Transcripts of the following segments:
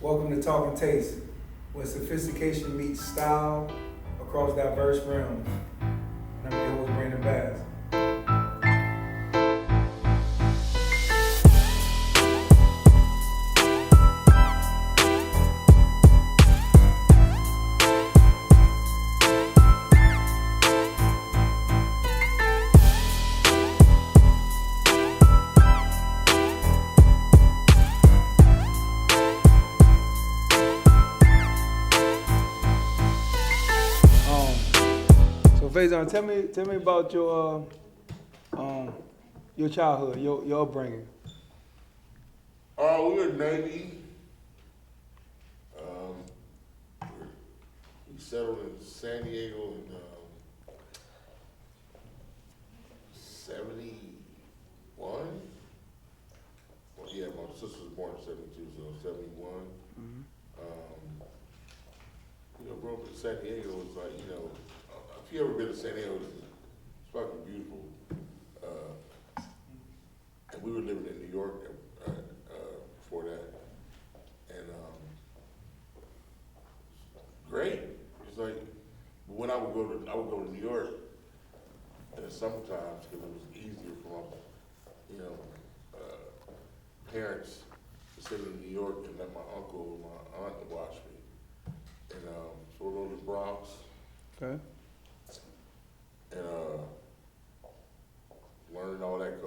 Welcome to TalknTaste, where sophistication meets style across diverse realms. And I'm your host, Brandon Bass. Faison, tell me about your childhood, your upbringing. We were Navy. We settled in San Diego in 71. Well, yeah, my sister was born in 72, so 71. Growing up in San Diego was like, if you ever been to San Diego, it's fucking beautiful. And we were living in New York before that. And great. It's like when I would go to New York in the summertime because it was easier for my parents to sit in New York and let my uncle and my aunt watch me. And so we'll go to the Bronx. Okay. And learning all that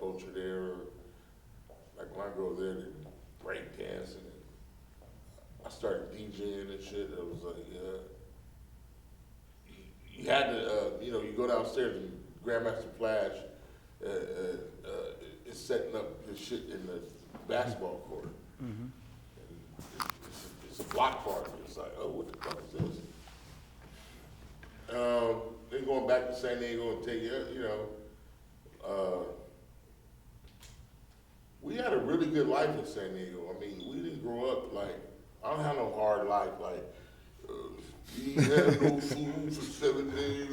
culture there. Like when I go there, they break dancing. And I started DJing and shit. It was like, you had to, you go downstairs and Grandmaster Flash is setting up his shit in the basketball court. Mm-hmm. And it's a block party. It's like, oh, what the fuck is this? Then going back to San Diego and take we had a really good life in San Diego. I mean, we didn't grow up like, I don't have no hard life like, we had no food for 7 days.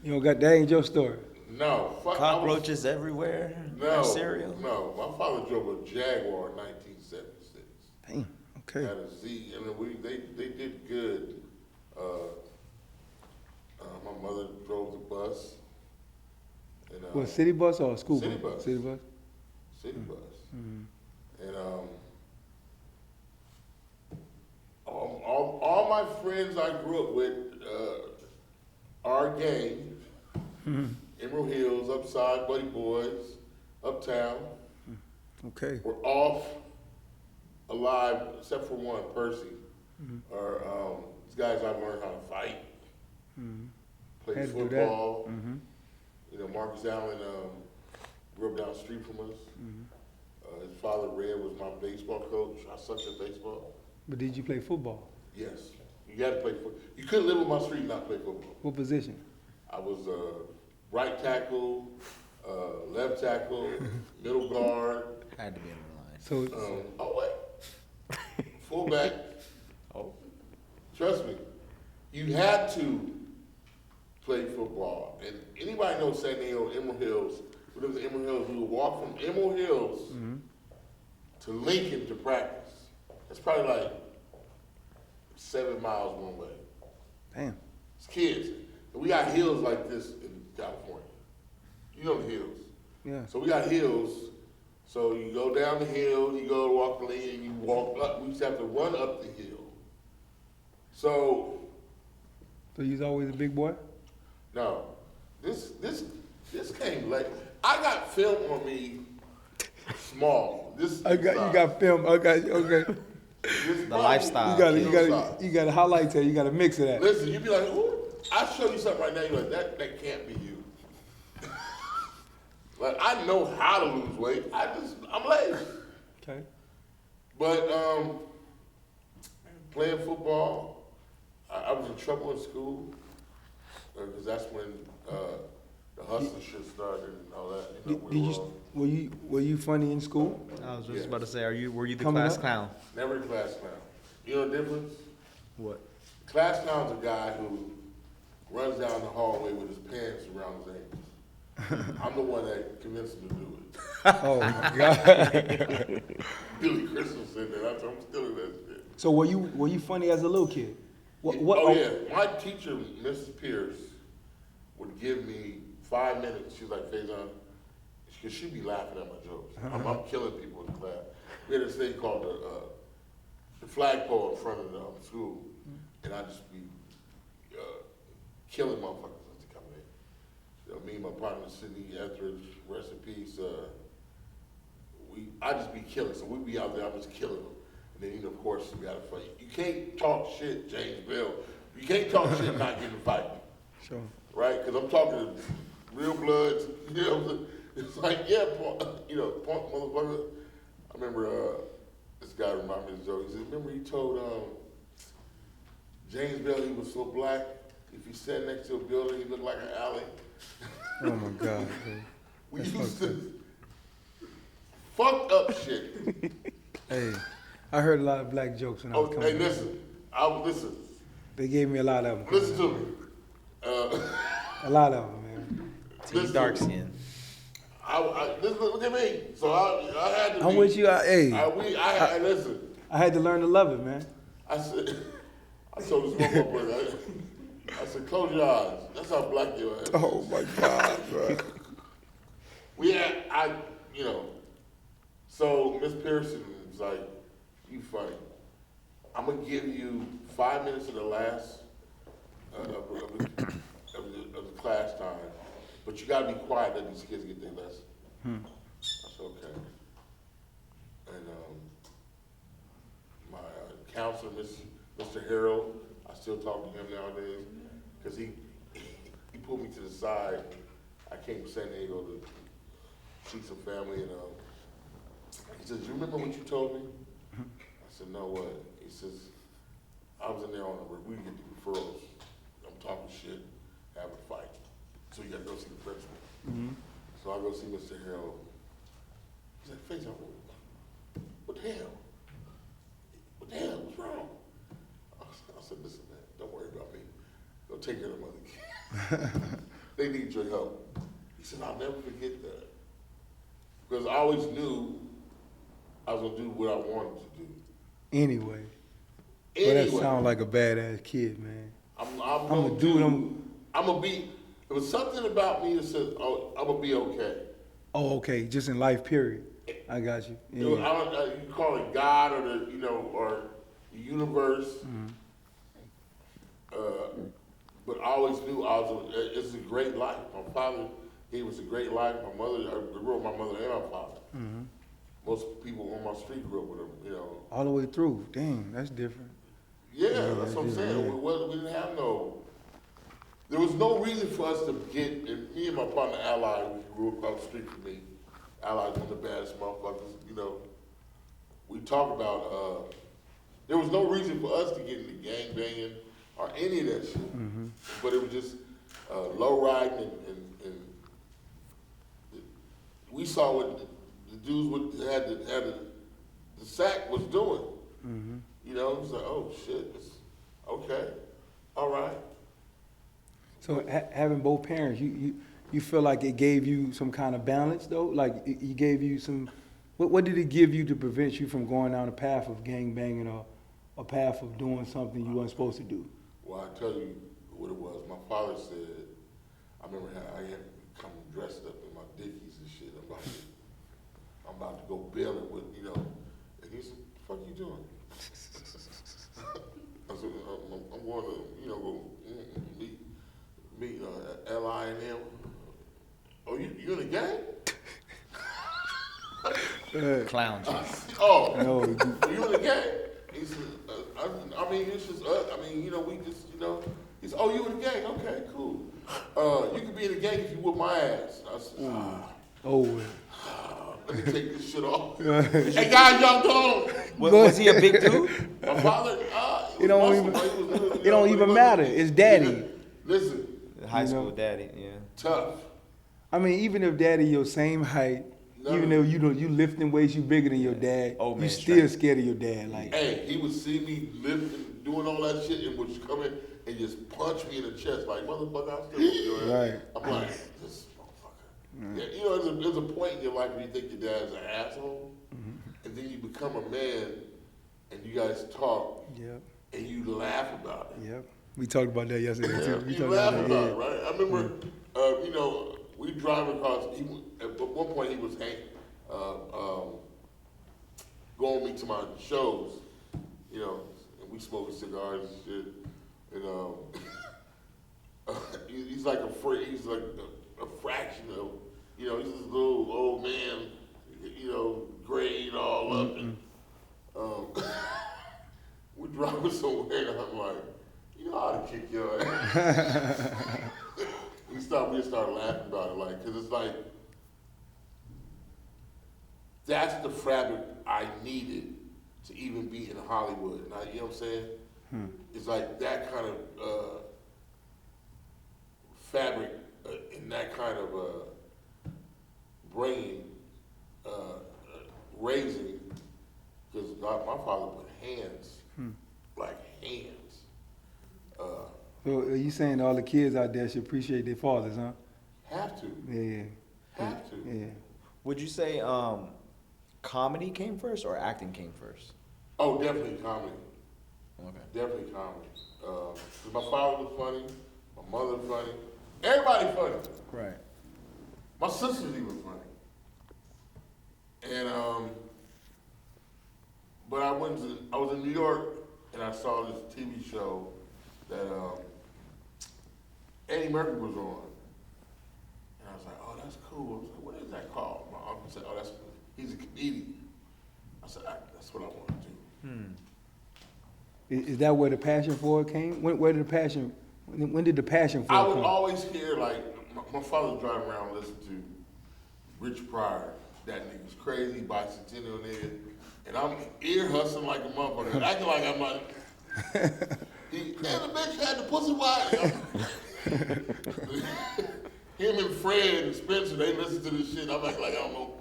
You don't got, that ain't your story. No. Cockroaches everywhere? No. Cereal? No. My father drove a Jaguar in 1976. Damn, okay. Had a Z, and they did good. My mother drove the bus. And, what, city bus or school city bus? bus? City bus. City bus. Mm-hmm. And all my friends I grew up with, our gang, Emerald Hills, Upside, Buddy Boys, Uptown, Okay. were off alive except for one, Percy. Or these guys I learned how to fight. Played Had to do football. that. Marcus Allen grew up down the street from us. His father, Red, was my baseball coach. I sucked at baseball. But did you play football? Yes. You got to play football. You couldn't live on my street and not play football. What position? I was right tackle, left tackle, middle guard. Had to be in the line. So, Fullback. Trust me. You had to play football. And anybody knows San Diego, Emerald Hills, we lived in Emerald Hills, we would walk from Emerald Hills to Lincoln to practice. It's probably like 7 miles one way. damn. It's kids. And we got hills like this in California. You know the hills. Yeah. So we got hills. So you go down the hill, you go to walk the lane, and you walk up. We used to have to run up the hill. So you was always a big boy? no, this came late. I got film on me small. You got film. Okay. The lifestyle. You got a highlight tape. You got a mix of that. Listen, you be like, ooh, I'll show you something right now. You're like, that can't be you. Like, I know how to lose weight. I'm lazy. Okay. But playing football, I was in trouble in school because that's when the hustler shit started and all that. Were you funny in school? I was just about to say, were you the Coming class up? clown? Never the class clown. You know the difference? What? Class clown's a guy who runs down the hallway with his pants around his ankles. I'm the one that convinced him to do it. Oh my God. Billy Crystal said that. I'm still in that shit. So were you funny as a little kid? Oh yeah, my teacher, Mrs. Pierce, would give me 5 minutes. She's like, Faison, because she'd be laughing at my jokes. I'm killing people in class. We had this thing called the flagpole in front of the school, and I'd just be killing motherfuckers as they come in. You know, me and my partner Sidney Etheridge, rest in peace. I just be killing. So we'd be out there, I'm just killing them. And then, of course, we got to fight. You can't talk shit, James Bell. You can't talk shit and not get in a fight. Sure. Right? Because I'm talking real bloods. You know, it's like, yeah, punk motherfucker. I remember this guy reminded me of the joke. He said, remember he told James Bell he was so black, if he sat next to a building, he looked like an alley. Oh my God. We used to fucked up shit. Hey, I heard a lot of black jokes when I was coming. Hey, listen. Listen. They gave me a lot of them. Listen to me. A lot of them, man. Team dark skin. Look at me. So I had to. I'm with you. Listen. I had to learn to love it, man. I told this one boy, I said, close your eyes. That's how black you are. Oh my God, bro. So Miss Pearson was like, you funny. I'm gonna give you 5 minutes of the last of the class time, but you gotta be quiet, let these kids get their lesson. I said, okay. And my counselor, Mr. Harold, I still talk to him nowadays, because he pulled me to the side. I came from San Diego to see some family, and he says, you remember what you told me? I said, no, what? He says, I was in there we get the referrals. I'm talking shit, having a fight. So you gotta go see the principal. So I go see Mr. Harold. He's like, Faison, what the hell? What the hell? What's wrong? I said, listen, man, don't worry about me. Go take care of the mother kids. They need your help. He said, I'll never forget that. Because I always knew I was gonna do what I wanted to do. Anyway. Well, that sounds like a badass kid, man. I'm gonna be. There was something about me that said, "Oh, I'm gonna be okay." Oh, okay. Just in life, period. I got you. Yeah. You call it God or or the universe. But I always knew it's a great life. My father gave us a great life. My mother, I grew up with my mother and my father. Most people on my street grew up with them. All the way through. Dang, that's different. Yeah, that's what I'm saying. Yeah. We didn't have there was no reason for us to get, and me and my partner Ally, who grew up across the street from me, Ally's one of the baddest motherfuckers, we talk about, there was no reason for us to get into gang banging or any of that shit. But it was just low riding and we saw what the dudes had the sack was doing. It was like, oh shit, okay, all right. So having both parents, you feel like it gave you some kind of balance though? Like it gave you some, what did it give you to prevent you from going down a path of gang banging or a path of doing something you weren't supposed to do? Well, I tell you what it was. My father said, I remember how I had come dressed up in my Dickies and shit. I'm about to go bailing with, and he said, what the fuck you doing? I said, I'm going to, go meet L.I. and them. Oh, you in the gang? Clown shit. Oh, No, you in the gang? He said, it's just we just, he said, oh, you in the gang? Okay, cool. You can be in the gang if you whip my ass. I said, let me take this shit off. Hey, guys, y'all go. Was he a big dude? My father, it don't even matter. It's daddy. Listen. High school daddy, yeah. Tough. I mean, even if daddy your same height, even though you lifting weights, you bigger than your dad, you still scared of your dad. Like, hey, he would see me lifting, doing all that shit, and would just come in and just punch me in the chest, like, motherfucker, I'm still doing it. Right. I'm like, this motherfucker. Yeah, you know, there's a point in your life where you think your dad's an asshole, and then you become a man, and you guys talk, Yep. and you laugh about it. Yep. We talked about that yesterday too. We You talked laugh about about that. it, right? I remember, you know, we drive across. At one point, he was going with me to my shows, you know, and we smoking cigars and shit. And he's like he's like a fraction of, you know, he's this little old man, you know, grayed all up. And, we're driving somewhere, and I'm like, you know how to kick your ass. we start laughing about it, like, because it's like, that's the fabric I needed to even be in Hollywood. Now, you know what I'm saying? It's like that kind of fabric and that kind of bringing, raising, because my father put hands, like hands. So are you saying all the kids out there should appreciate their fathers, huh? Have to. Yeah. Have to. Yeah. Would you say comedy came first or acting came first? Oh, definitely comedy. Okay. Definitely comedy. 'Cause my father was funny, my mother was funny, everybody funny. Right. My sister's even funny. And but I was in New York and I saw this TV show that Eddie Murphy was on. And I was like, oh, that's cool. I was like, what is that called? My uncle said, oh, he's a comedian. I said, that's what I want to do. Is that where the passion for it came? When did the passion for I it would come? always hear, like, my father was driving around listening to Rich Pryor. That nigga's crazy, bicentennial nigga. And I'm ear hustling like a motherfucker, acting like I'm not. And the bitch had the pussy wide. Him and Fred and Spencer, they listen to this shit. I'm like I don't know.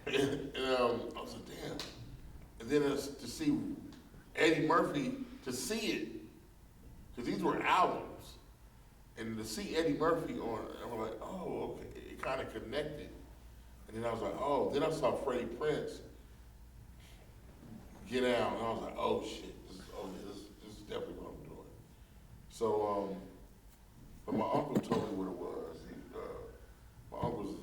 And I was like, damn. And then to see Eddie Murphy, to see it, because these were albums. And to see Eddie Murphy on it, I was like, oh, okay. It kind of connected. And then I was like, oh, then I saw Freddie Prinze get out, and I was like, oh shit, this is definitely what I'm doing. So, but my uncle told me what it was. My uncle's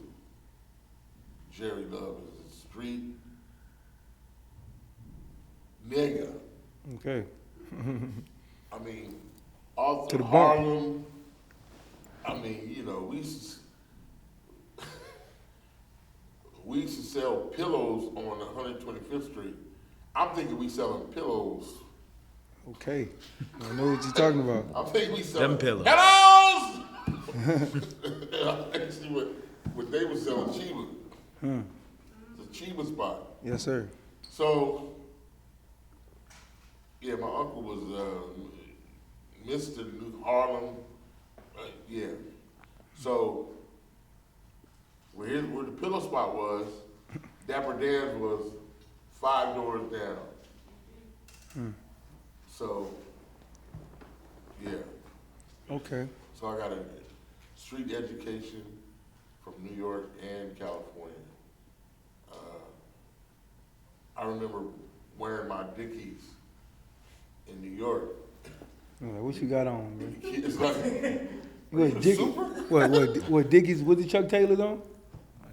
Jerry Love is a street nigga. Okay. I mean, all To through the bone. Harlem. I mean, you know, we used to sell pillows on 125th Street. I'm thinking we selling pillows. Okay. I know what you're talking about. I'm thinking we selling Them pillows. pillows. Actually, what they were selling, Chiba. It's a Chiba spot. Yes, sir. So, yeah, my uncle was Mr. New Harlem. Yeah. So, where the pillow spot was, Dapper Dan's was 5 doors down. So, yeah. Okay. So I got a street education from New York and California. I remember wearing my Dickies in New York. What you got on, man? It's like, What, Dickies? super? What Dickies? Was it Chuck Taylors on?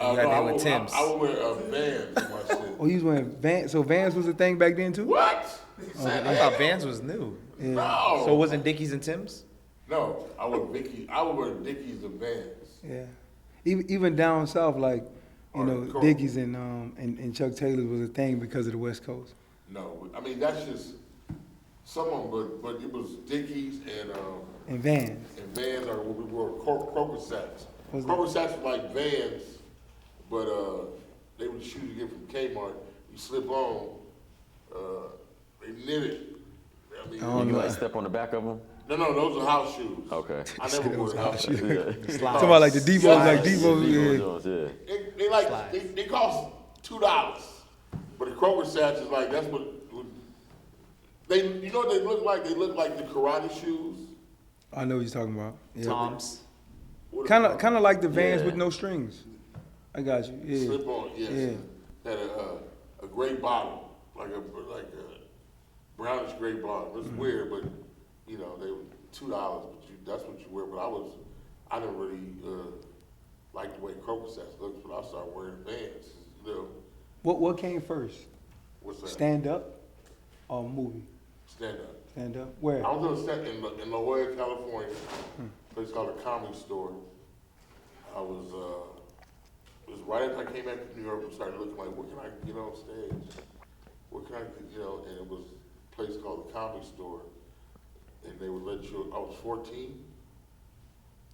You got there with Tim's. I would wear Vans in my shit. Oh, you was wearing Vans. So Vans was a thing back then too? What? I thought Vans was new. Yeah. No. So wasn't Dickies and Tim's? No, I would wear Dickies and Vans. Yeah. Even down south, like, you Or know, Coke. Dickies and Chuck Taylors was a thing because of the West Coast. No, I mean that's just some of them, but it was Dickies And Vans. and Vans, or what we wore Croker Sacks. What's that? Croker Sacks were like Vans, but they were the shoes you get from Kmart. You slip on, they knit it. I mean, Oh, You no. like step on the back of them? no, those are house shoes. Okay. I never wore Those house house shoes. shoes. Yeah. Talking about like the Devos, Yeah. like Devos, yeah. Jones, yeah. They like Slides. they cost $2, but the Kroger Sacks is like that's what they. You know what they look like? They look like the karate shoes. I know what you're talking about. Yeah. Tom's. Kind of like the Vans Yeah. with no strings. I got you. Yeah. Slip on, yes. Yeah. Had a gray bottom, like a brownish gray bottom. It's weird, but you know they were $2. But that's what you wear. But I didn't really like the way Crocus Sacks looks, but I started wearing Vans. You know, What came first? what's that? Stand up or movie? Stand up. Stand up. Where? I was doing a set in La Jolla, California, a place called a Comedy Store. I was, it was right after I came back from New York and started looking like, what can I get on stage? What can I, and it was a place called the Comedy Store. And they would let you, I was 14.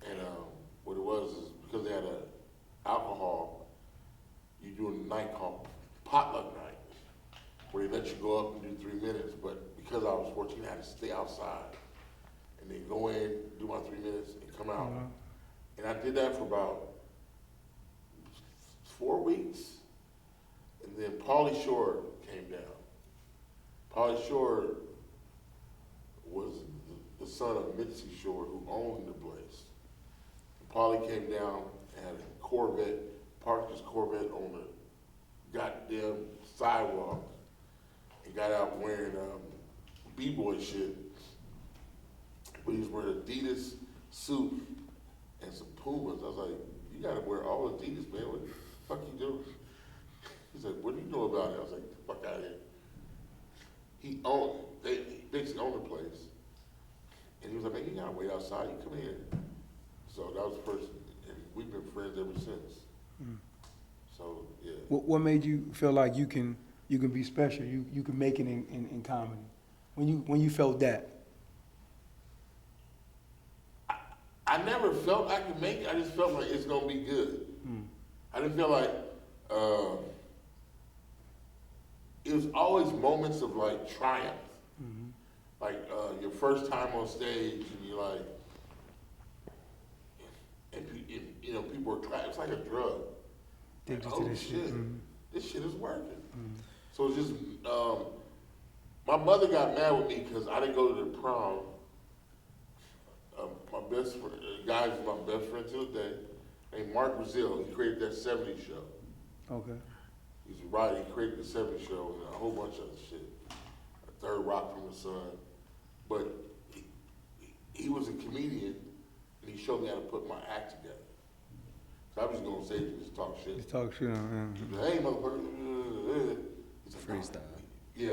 And what it was is because they had alcohol, you do a night called potluck night, where they let you go up and do 3 minutes, but because I was 14, I had to stay outside. And then go in, do my 3 minutes, and come out. And I did that for about 4 weeks. And then Pauly Shore came down. Pauly Shore was the son of Mitzi Shore, who owned the place. And Pauly came down and had a Corvette, parked his Corvette on the goddamn sidewalk, and got out wearing B-boy shit. But he was wearing an Adidas suit and some Pumas. I was like, you gotta wear all Adidas, man. What the fuck you doing? He's like, what do you know about it? I was like, get the fuck out of here. They basically owned the place. And he was like, man, you gotta wait outside, you come in. So that was the first, and we've been friends ever since. So, yeah. What made you feel like you can be special? You can make it in comedy. When you felt that. I never felt I could make it. I just felt like it's gonna be good. I didn't feel like it was always moments of like triumph. Like your first time on stage, and you're like, and people are clapping. It's like a drug. They Like, just oh did this shit. this shit is working. So it's just my mother got mad with me because I didn't go to the prom. My best friend, guy who's my best friend to the day, named Mark Brazil. He created that '70s show. Okay. He's a writer. He created the '70s show and a whole bunch of other shit. A Third Rock from the Sun. But he was a comedian, and he showed me how to put my act together. So I was just going on stage and just talk shit. Just talk shit on. He's like, hey, motherfucker. He's like, Freestyle. Yeah.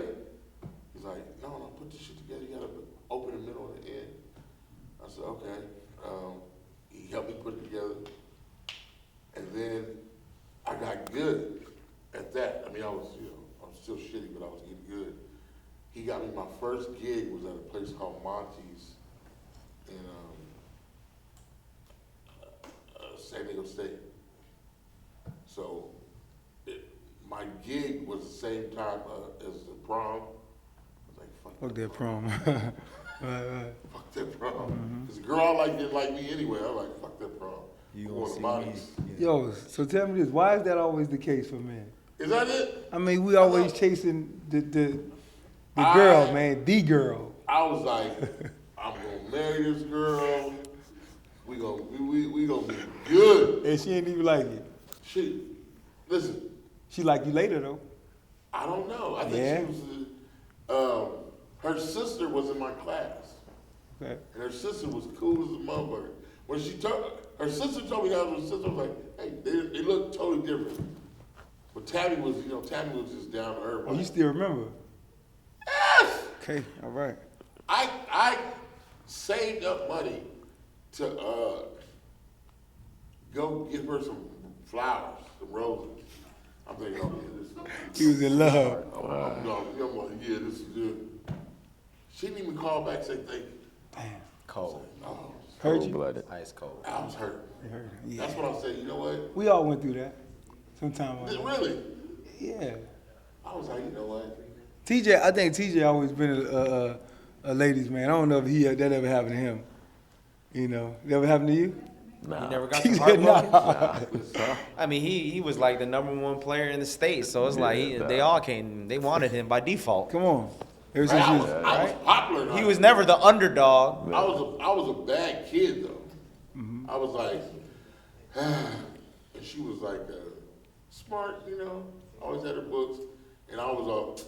He's like, no, put this shit together. You gotta open the middle and the end. I said, okay. He helped me put it together. And then I got good at that. I mean, I was still shitty, but I was getting good. He got me, my first gig was at a place called Monty's in San Diego State. So my gig was the same time as the prom. I was like, Fuck that prom. Right. Fuck that prom. Because the girl I liked didn't like me anyway. I was like, fuck that prom. You I'm gonna going see to me? Monty's. Yo, so tell me this: why is that always the case for men? Is that it? I mean, we always chasing the girl, man, the girl. I was like, I'm gonna marry this girl. We gonna be good. And she ain't even like it. Listen, She like you later though. I don't know. I think Yeah. she was. Her sister was in my class, Okay. and her sister was cool as a motherfucker. When her sister told me that was her sister, I was like, hey, they look totally different. But Tabby was just down to earth. Oh, you still remember? Yes! Okay, all right. I saved up money to go give her some flowers, some roses. I'm thinking, oh yeah, this is. He was in love. I'm like, yeah, this is good. She didn't even call back and say thank you. Damn. Cold. Oh, Hurt you? Cold-blooded. Ice cold. I was hurt. It hurt. Yeah. That's what I said. You know what? We all went through that. Sometime. Really? Yeah. I was like, you know what? TJ, I think TJ always been a ladies man. I don't know if that ever happened to him. You know, it ever happened to you? Nah. You never got He the said heartbroken? nah. I mean, he was like the #1 player in the state, so it's like they all came. They wanted him by default. Come on. Ever Right, since I you was popular. in He high was school. never the underdog. I was a bad kid though. I was like, And she was like smart, you know, always had her books, and I was all,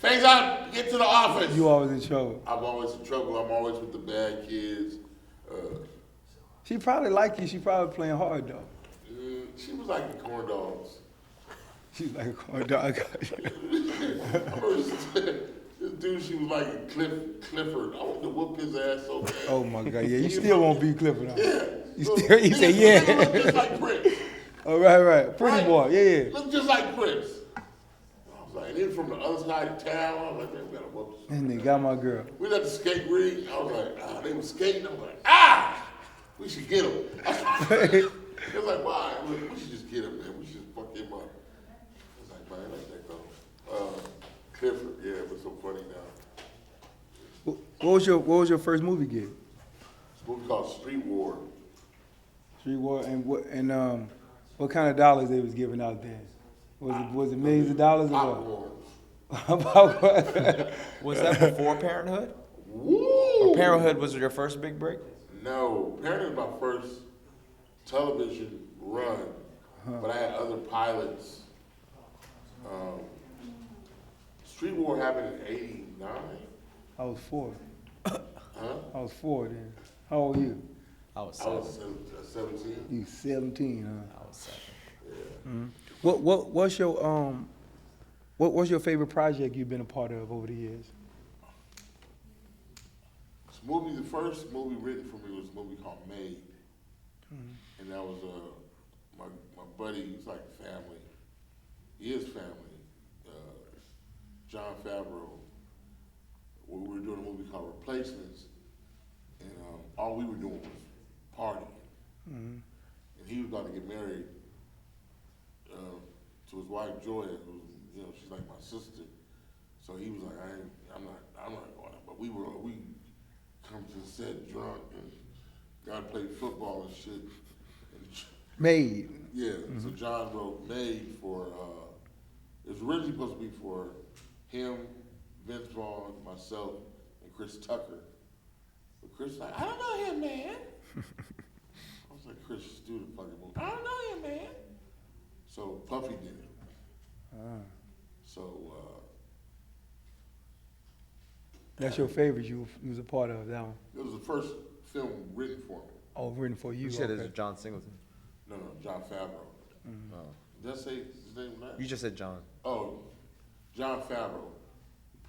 Faison, get to the office. You always in trouble. I'm always in trouble. I'm always with the bad kids. She probably like you. She probably playing hard though. She was like the corn dogs. She's like a corn dog. This dude, she was like Clifford. I want to whoop his ass so bad. Oh my God, yeah, you still won't be Clifford. Huh? Yeah. You Look, still, you say nigga look yeah. just like Prince. Oh right, pretty Right? boy, yeah. Look just like Prince. I was like, and then from the other side of town, I was like, man, we gotta whoop this. And they got my girl. We was at the skate ring. I was like, they were skating. I was like, ah, we should get him. It was like, why? We should just get him, man. We should just fuck him up. I was like, man, let that go. Clifford, yeah, it was so funny now. What was your first movie gig? It's a movie called Street War. Street War, and what kind of dollars they was giving out then? Was it millions of dollars or what? Popcorn. Was that before Parenthood? Woo! Or Parenthood was your first big break? No, Parenthood was my first television run, but I had other pilots. Street War happened in '89. I was 4. Huh? I was 4 then. How old are you? I was I 7. was 17. You 17, huh? I was 7. Yeah. What's your favorite project you've been a part of over the years? The first movie written for me was a movie called Made. And that was my buddy, he's like family. He is family. John Favreau. We were doing a movie called Replacements, and all we were doing was partying. And he was about to get married to his wife Joya, who, you know, she's like my sister. So he was like, I'm not going out. But we come to the set drunk and got to play football and shit. Made. Yeah, so John wrote Made for, it was originally supposed to be for him, Vince Vaughn, myself, and Chris Tucker. But Chris was like, I don't know him, man. I was like, Chris, just do the fucking movie. I don't know him, man. So Puffy did it. So, That's your favorite you was a part of, that one. it was the first film written for me. Oh, written for you. You said it okay. was John Singleton. No, John Favreau. Oh. Did I say his name right? You just said John. Oh, John Favreau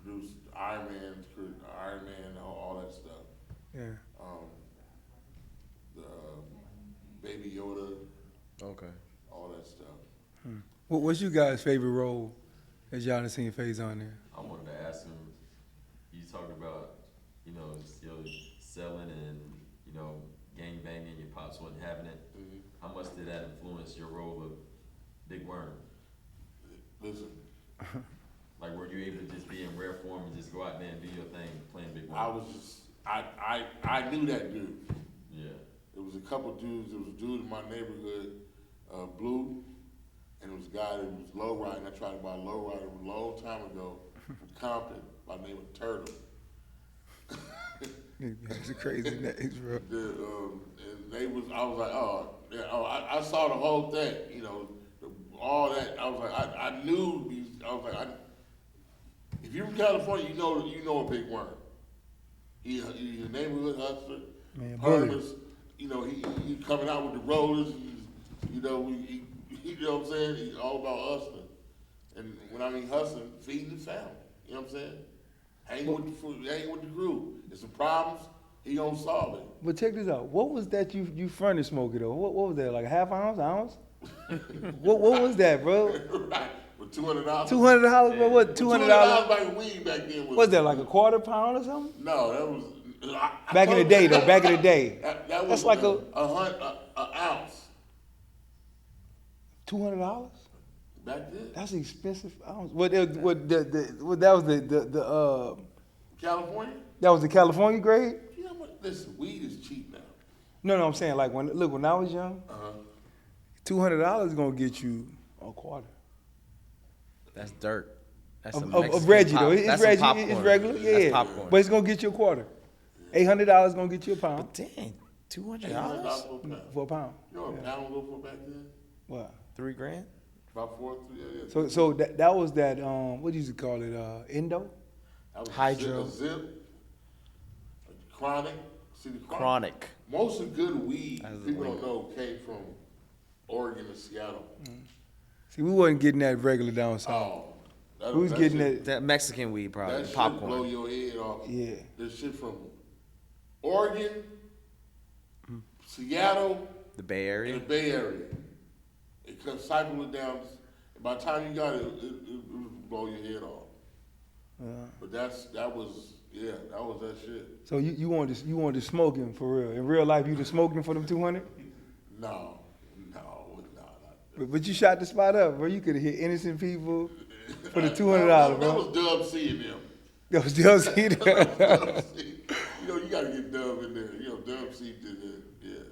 produced Iron Man, all that stuff. Yeah. The Baby Yoda, Okay. all that stuff. What's you guys' favorite role that y'all done seen Faison there? I wanted to ask him, you talked about, you know, still selling and, you know, gang banging, your pops wasn't having it. Mm-hmm. How much did that influence your role of Big Worm? Listen, Like, were you able to just be in rare form and just go out there and do your thing playing Big Worm? I was just, I knew that dude. Yeah. There was a couple dudes, there was a dude in my neighborhood, Blue, and there was a guy that was low riding. I tried to buy a low rider a long time ago from Compton by the name of Turtle. That's a crazy name, bro. And I was like, oh, yeah, I saw the whole thing, you know, all that. I was like, I knew these. I was like, if you're from California, you know a Big Worm. He's a neighborhood hustler. Man, Hermes, you know, he coming out with the rollers. You know, you know what I'm saying? He's all about hustling. And when I mean hustling, feeding the family. You know what I'm saying? Hanging with the crew. There's some problems, he gonna solve it. But check this out. What was that you furnace smoking though? What was that, like a half ounce? what was that, bro? Right. For $200. $200, bro? What, $200? $200 like weed back then was. What's that, like a quarter pound or something? No, that was. Back in the day, though. Back in the day. That That's was like an ounce. $200? Back then. That's expensive ounce. That was the California? that was the California grade? You know what? Listen, weed is cheap now. No, I'm saying like when I was young, $200 is gonna get you a quarter. That's dirt. That's some Of Mexican Reggie pop- though. It's that's some Reggie. popcorn. It's regular. That's Yeah. popcorn. But it's gonna get you a quarter. $800 gonna get you a pound. Dang. $200? $800 for a pound. For a pound. You know what a Yeah. pound go for back then? Wow. $3,000? About 4, 3, yeah. So that was that what do you call it? Endo? That was Hydro. A zip, a chronic. See the Chronic. Most of the good weed, That was the people lingo. don't know, came from Oregon and Seattle. See, we wasn't getting that regular down south. Oh, that, We was that getting shit, That Mexican weed, probably. that shit blow Popcorn. your head off. Yeah. This shit from Oregon, Seattle, The Bay and Area. the Bay Area. It could cycle it down. And by the time you got it, it would blow your head off. But that was that shit. So you wanted to smoke him for real. In real life, you just smoked him for them 200. No. But you shot the spot up, bro. You could have hit innocent people for the $200, That bro. was Dub C and them. That was DLC. Dub C. You know, you gotta get Dub in there. You know, Dub C did that. Yeah.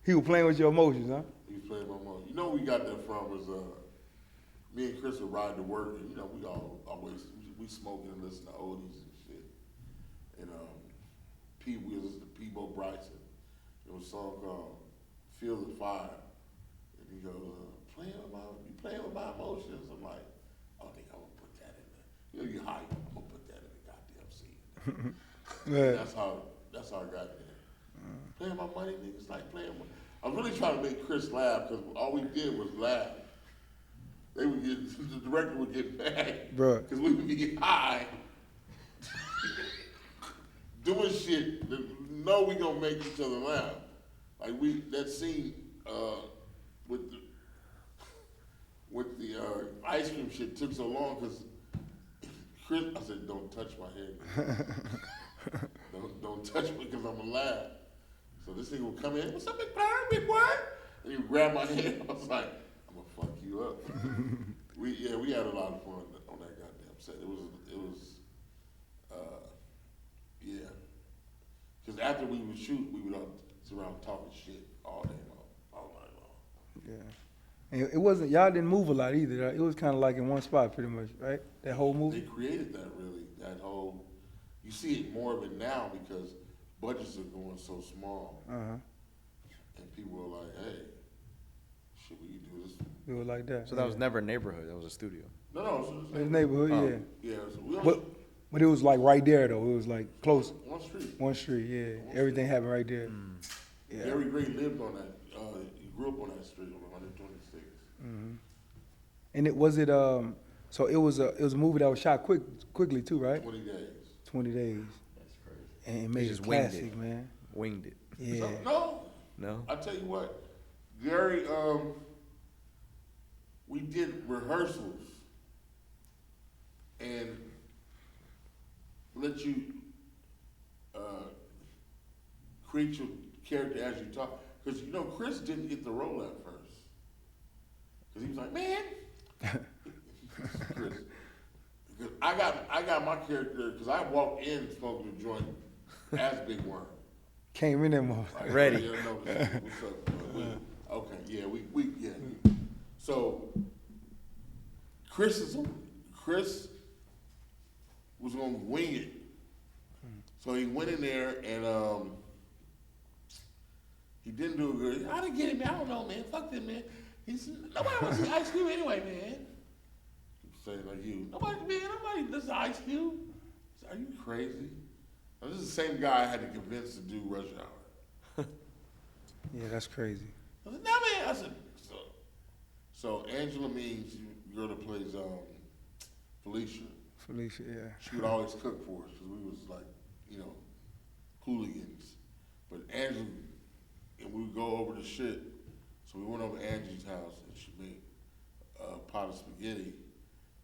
He was playing with your emotions, huh? He was playing my mom. You know where we got that from was me and Chris would ride to work, and you know we always we smoking and listen to oldies and shit. And we was listening to Peebo Bryson. There was a song called "Feel the Fire," and he goes, "You playing with my emotions." I'm like, "Oh, I think I'm gonna put that in there." You know, you hype. I'm gonna put that in the goddamn scene. Yeah. That's how I got there. Playing my money, niggas like playing. I'm really trying to make Chris laugh because all we did was laugh. They would get the director would get mad, Bruh. because we would be high, doing shit that know we gonna make each other laugh. Like that scene with the ice cream shit took so long because Chris, I said, "Don't touch my head, don't touch me because I'm gonna laugh." So this nigga would come in, "What's up, big boy?" And he would grab my hand. I was like, "I'm gonna fuck you up." we had a lot of fun on that goddamn set. It was yeah. Because after we would shoot, we would all sit around talking shit all day long, all night long. Yeah. And it wasn't, y'all didn't move a lot either, right? It was kind of like in one spot pretty much, right? That whole They movie? created that really, that whole, you see it more of it now because budgets are going so small. Uh-huh. And people are like, "Hey, should we do this?" Do it like that. So that was never a neighborhood. That was a studio. No, so His neighborhood, Oh. yeah. yeah, so we on But it was like right there though. It was like close. one street. One street, yeah. Everything happened right there. Yeah. Gary Gray lived on that, he grew up on that street on 126. And so it was a movie that was shot quickly too, right? 20 days. 20 days. That's crazy. And it They made it just winged classic, it. man. Winged it. Yeah. So, no, No? I tell you what, Gary, we did rehearsals and let you create your character as you talk. Because, you know, Chris didn't get the role at first. Because he was like, "Man." Chris. Because I got my character, because I walked in smoking a joint as Big Worm. Came in there more. Like, Ready. Yeah, no, what's up? Okay, yeah, yeah. So Chris was gonna wing it. So he went in there and he didn't do it good. "I didn't get it, man. I don't know, man. Fuck them, man." He said, "Nobody wants to see Ice Cube anyway, man." Saying like you, nobody listens to Ice Cube. I said, "Are you crazy?" Now, this is the same guy I had to convince to do Rush Hour. Yeah, that's crazy. I said, "No, man." I said, so Angela Means, the girl that plays Felicia, Felicia, yeah. she would always cook for us because we was like, you know, hooligans. But Angela, and we would go over the shit. So we went over to Angie's house and she made a pot of spaghetti.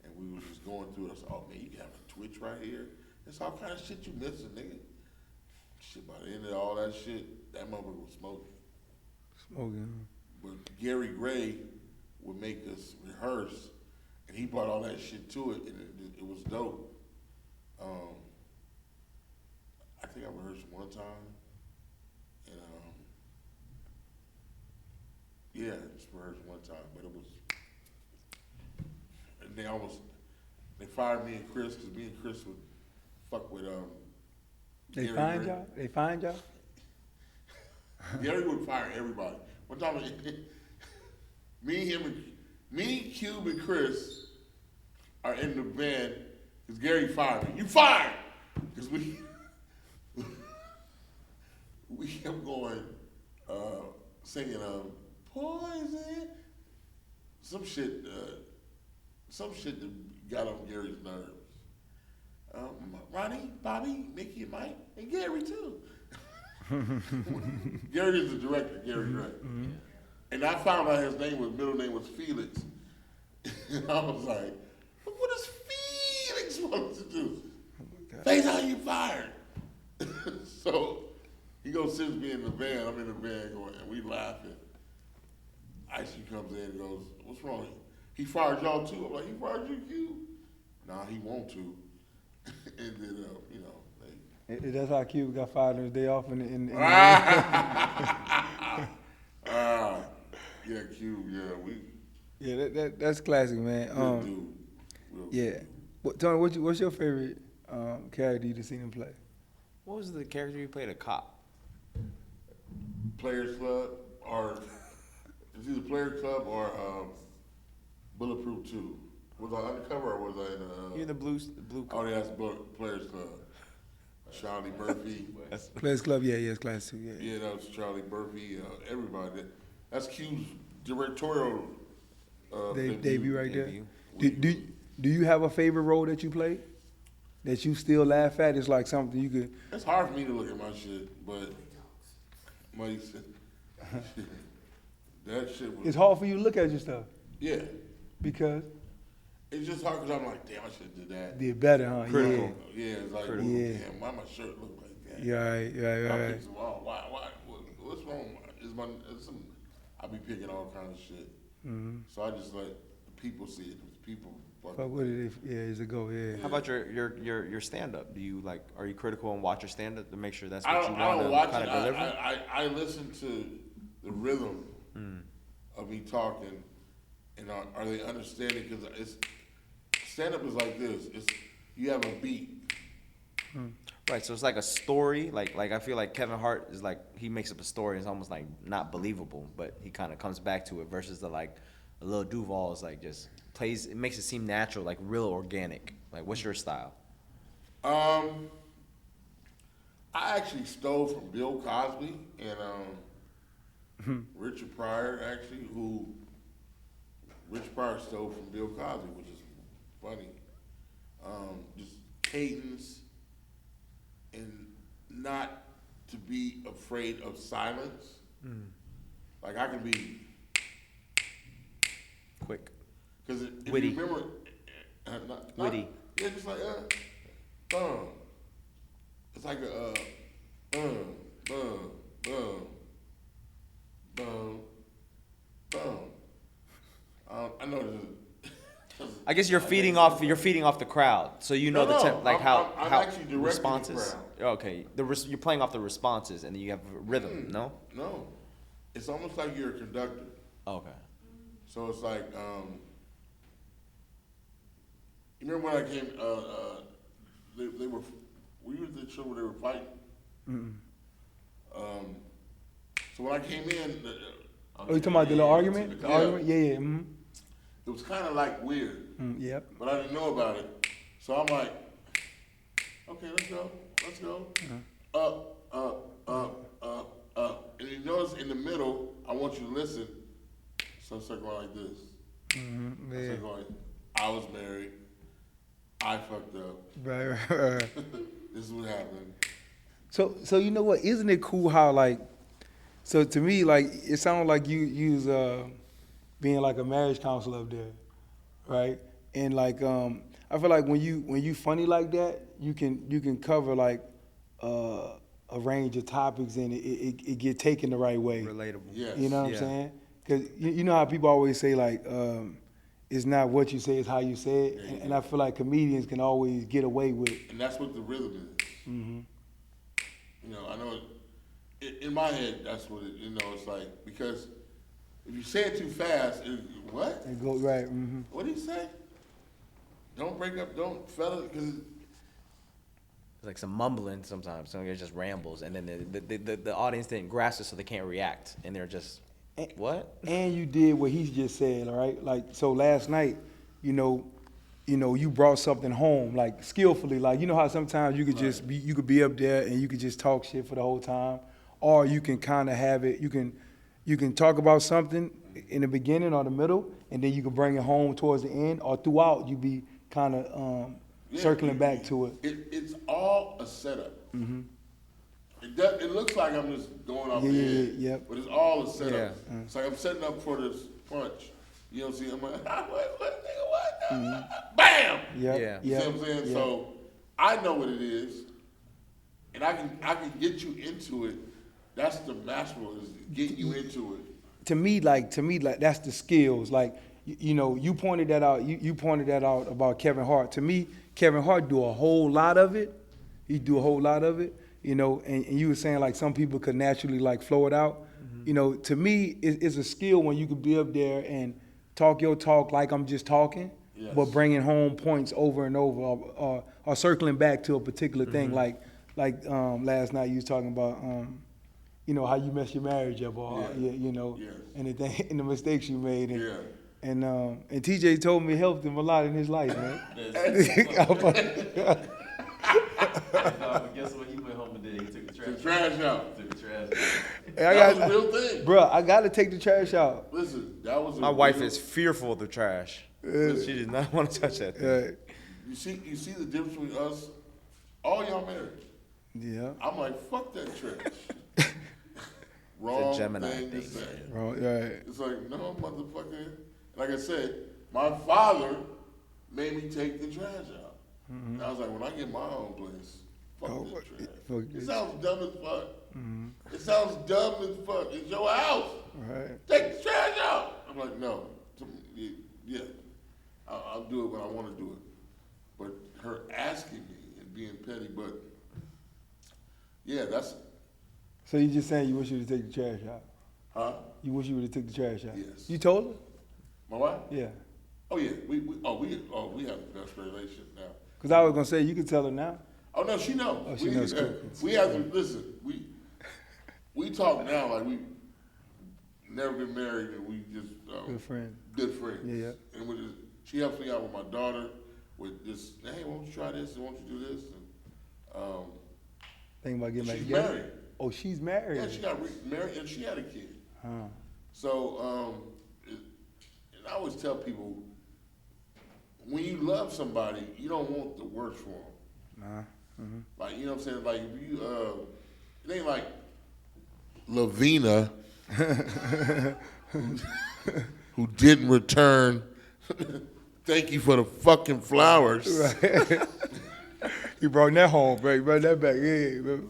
And we was just going through it. I said, "Oh man, you can have a Twitch right here. There's all kind of shit you missing, nigga." Shit, by the end of all that shit, that motherfucker was smoking. Smoking. But Gary Gray would make us rehearse, and he brought all that shit to it, and it was dope. I think I rehearsed one time, and yeah, just rehearsed one time, but it was, and they fired me and Chris, because me and Chris would fuck with They Gary find Gray. y'all? They find y'all? Gary would fire everybody. One time, me, Cube, and Chris are in the band because Gary fired me. You fired! Because we kept going, singing Poison. Some shit that got on Gary's nerves. Ronnie, Bobby, Mickey, and Mike, and Gary too. Gary is the director, Gary Gray. And I found out his middle name was Felix. And I was like, what does Felix supposed to do? Faison, you fired. So he goes, since me in the van, I'm in the van going, and we laughing. Icy comes in and goes, what's wrong? He fired y'all too? I'm like, he fired you, Q? Nah, he won't to. And then, That's how Cube got fired on his day off in yeah, Q, Yeah, that's classic, man. dude. Yeah. Tony, what's your favorite character you seen him play? What was the character you played? A cop. Players Club, or it's either Players Club or Bulletproof 2. Was I undercover or was I in You're the blue. Oh, yeah, that's Players Club. Charlie Murphy. Players Club, yeah, it's class too, yeah. Yeah, that was Charlie Murphy. Everybody. That's Q's directorial Debut right there. Debut. Do you have a favorite role that you played that you still laugh at? It's like something you could. It's hard for me to look at my shit, but that shit was. It's hard for you to look at your stuff Yeah. because It's just hard because I'm like, damn, I should have did that. did better, huh? Critical. Yeah, it's like, Yeah. damn, why my shirt look like that? Yeah, right. I'm thinking, what's wrong? I be picking all kinds of shit. Mm-hmm. So I just let the people see it. People Fuck with it, it's a go, yeah. How about your stand up? Do you are you critical and watch your stand up to make sure that's I what don't, you I want don't to watch kind it. of deliver? I listen to the rhythm of me talking, and are they understanding? Because stand up is like this. You have a beat. Right, so it's like a story. Like I feel like Kevin Hart is he makes up a story. It's almost like not believable, but he kind of comes back to it. Versus a Lil Duval is just plays. It makes it seem natural, like real organic. What's your style? I actually stole from Bill Cosby and Richard Pryor, actually, Richard Pryor stole from Bill Cosby, which is funny. Just cadence and not to be afraid of silence. I can be Quick, because if witty. you remember, Witty. Yeah, just like it's like a I know this. I guess you're feeding off the crowd, so you know I'm how actually directing the responses. crowd. Okay, you're playing off the responses, and then you have rhythm. No. No, it's almost like you're a conductor. Okay. So it's like, you remember when I came? They were at the show where they were fighting. So when I came in, Oh, you talking about the little argument? The Yeah. argument? Yeah. Mm-hmm. it was kind of like weird, Yep. but I didn't know about it. So I'm like, okay, let's go. Up. And you notice in the middle, I want you to listen. So I start going like this. I start going, I was married. I fucked up. Right. This is what happened. So you know what? Isn't it cool how so to me it sounds like you was being like a marriage counselor up there, right? And I feel like when you funny like that, you can cover a range of topics and it get taken the right way. Relatable. Yes. You know what Yeah. I'm saying? Because you know how people always say it's not what you say, it's how you say it. Yeah, And I feel like comedians can always get away with. And that's what the rhythm is. You know, I know in my head, that's what it's like, because if you say it too fast, what? And go right. What did he say? Don't break up, fellas, because like some mumbling sometimes. So it just rambles, and then the audience didn't grasp it, so they can't react, and they're just what? And you did what he just said, all right? Like, so last night, you know, you brought something home, like skillfully. Like, you know how sometimes you could just be, you could be up there and you could just talk shit for the whole time, or you can kind of have it. You can talk about something in the beginning or the middle, and then you can bring it home towards the end, or throughout you be kind of circling back to it. It's all a setup. Mm-hmm. It looks like I'm just going off the head, yep. but it's all a setup. Yeah. It's like I'm setting up for this punch. You know what I'm saying? I'm like, what, nigga, what? Bam! Yep. Yeah. You see what I'm saying? Yeah. So I know what it is, and I can get you into it. That's the masterful, is getting you into it. To me, like that's the skills. Like, you pointed that out. You pointed that out about Kevin Hart. To me, Kevin Hart do a whole lot of it. He do a whole lot of it. And you were saying like some people could naturally like flow it out. Mm-hmm. To me, it's a skill when you could be up there and talk your talk like I'm just talking, Yes. but bringing home points over and over, or circling back to a particular thing. Mm-hmm. Like last night you was talking about how you messed your marriage up, or Yeah. Yes. and the mistakes you made, and Yeah. and TJ told me it helped him a lot in his life, man. But guess what? He went home and did. He took the The trash. trash out. Took the trash out. That was a real thing. Bruh, I gotta take the trash out. Listen, that was a My wife real- is fearful of the trash. She did not want to touch that thing. You see the difference between us? All y'all married. Yeah. I'm like, fuck that trash. Wrong Gemini thing to thing, say. Right. Right. It's like, no, motherfucker. Like I said, my father made me take the trash out. And I was like, when I get my own place, fuck Oh, this trash. fuck It this. sounds dumb as fuck. It sounds dumb as fuck. It's your house. Right. Take the trash out. I'm like, no. Yeah. I'll do it when I want to do it. But her asking me and being petty, but yeah, that's, So you just saying you wish you would take the trash out? huh? You wish you would have took the trash out? Yes. You told her? My wife? Yeah. Oh yeah, we have the best relationship now. Cause I was gonna say you could tell her now. Oh no, she knows. Oh, she knows. Cool. We have to listen. We talk now like we never been married, and we just Good friend. good friends. Yeah. And she helps me out with my daughter with this. Hey, won't you try this? And won't you do this? And Thinking about getting back she's together. married. Oh, she's married. Yeah, she got married and she had a kid. Huh. So and I always tell people, when you love somebody, you don't want the worst for them. Nah. Mm-hmm. Like, you know what I'm saying? Like, if you, it ain't like Lavina, who didn't return. Thank you for the fucking flowers. Right. You brought that home, bro. You brought that back. Yeah, bro.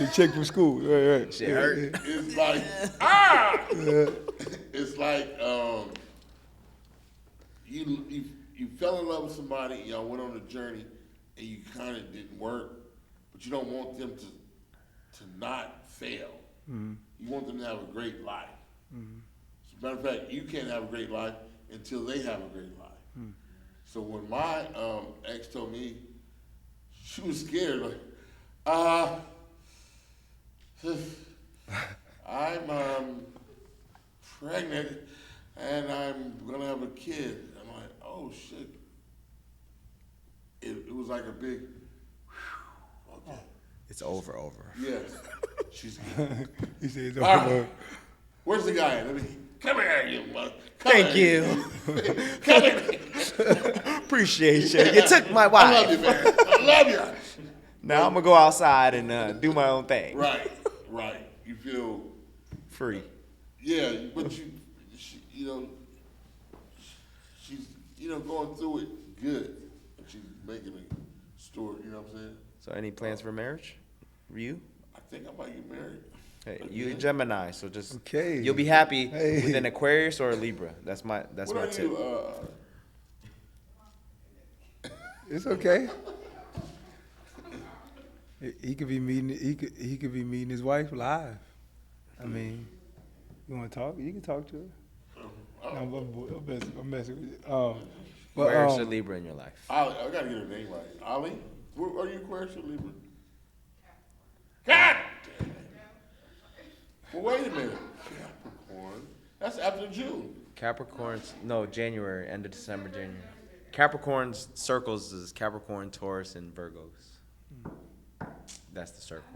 You checked from school. Right. Shit hurt. It's like, It's like, you fell in love with somebody, y'all went on a journey, and you kind of didn't work, but you don't want them to not fail. Mm-hmm. You want them to have a great life. As a matter of fact, you can't have a great life until they have a great life. So when my ex told me, she was scared, like, I'm pregnant and I'm gonna have a kid. I'm like, oh shit. It was like a big, okay. It's over. Yeah, she's He said, All right. Where's the guy? Let me come here, you mother. Thank you. Come here. Appreciate you. You took my wife. I love you, man. I love you. Now I'm gonna go outside and do my own thing. Right. You feel, Free. yeah, but she's going through it good. And she's making a story. You know what I'm saying? So any plans for marriage? You? I think I might get married. Hey, you a Gemini, so just Okay. you'll be happy Hey. with an Aquarius or a Libra. That's my What my are tip. you? It's okay. He could be meeting. He could be meeting his wife live. I mean, you want to talk? You can talk to her. I'm messing with you. Aquarius or Libra in your life? I gotta get her name right. Ollie? Are you Aquarius or Libra? God damn. Well, wait a minute. Capricorn. That's after June. Capricorn's, no, January, end of December, January. Capricorn's circles is Capricorn, Taurus, and Virgos. That's the circle.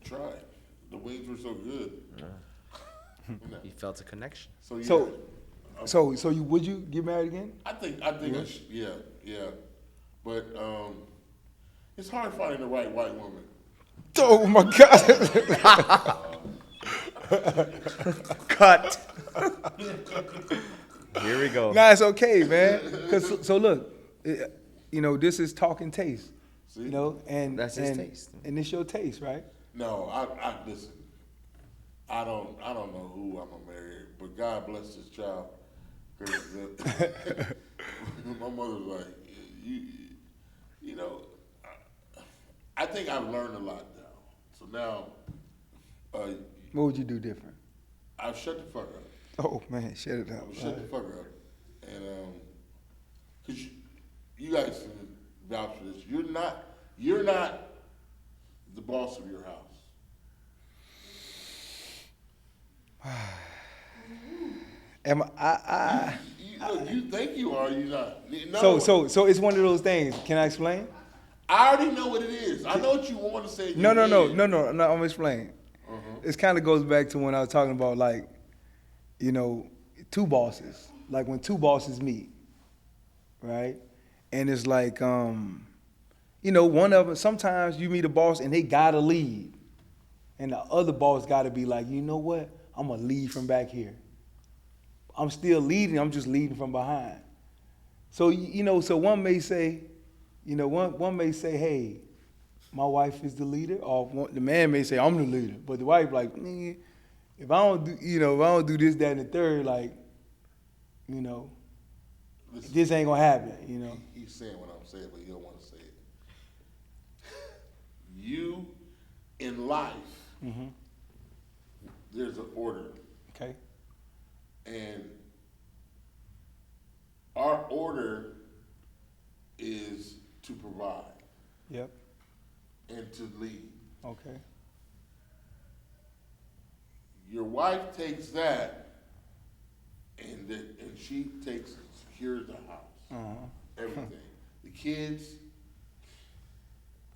Try. The wings were so good. No. He felt a connection. So yeah. So you would you get married again? I think yeah. But it's hard finding the right white woman. Oh my God! Cut. Here we go. Nah, it's okay, man. 'Cause so look, this is talking taste. See? And That's his taste. and it's your taste, right? No, I listen. I don't know who I'm gonna marry, but God bless this child. 'Cause, my mother's like, you know, I think I've learned a lot now. So now, What would you do different? I've shut the fuck up. Oh man, shut it up. Shut the fuck up. And cause you guys can vouch for this. You're not the boss of your house. Am I? Look, you think you are, you're not. No. So it's one of those things. Can I explain? I already know what it is. I know what you want to say. No. I'm gonna explain. Uh-huh. It kind of goes back to when I was talking about like, two bosses. Like when two bosses meet, right? And it's like, one of them. Sometimes you meet a boss and they gotta lead, and the other boss gotta be like, you know what? I'm gonna lead from back here. I'm still leading. I'm just leading from behind. So so one may say, one may say, hey, my wife is the leader, or the man may say I'm the leader, but the wife like, man, if I don't do this, that, and the third, like, Listen, this ain't gonna happen. He's saying what I'm saying, but he don't want to say it. You, in life, there's an order. Okay. And our order is to provide Yep. and to lead. Okay. Your wife takes that and she secures the house. Everything. The kids,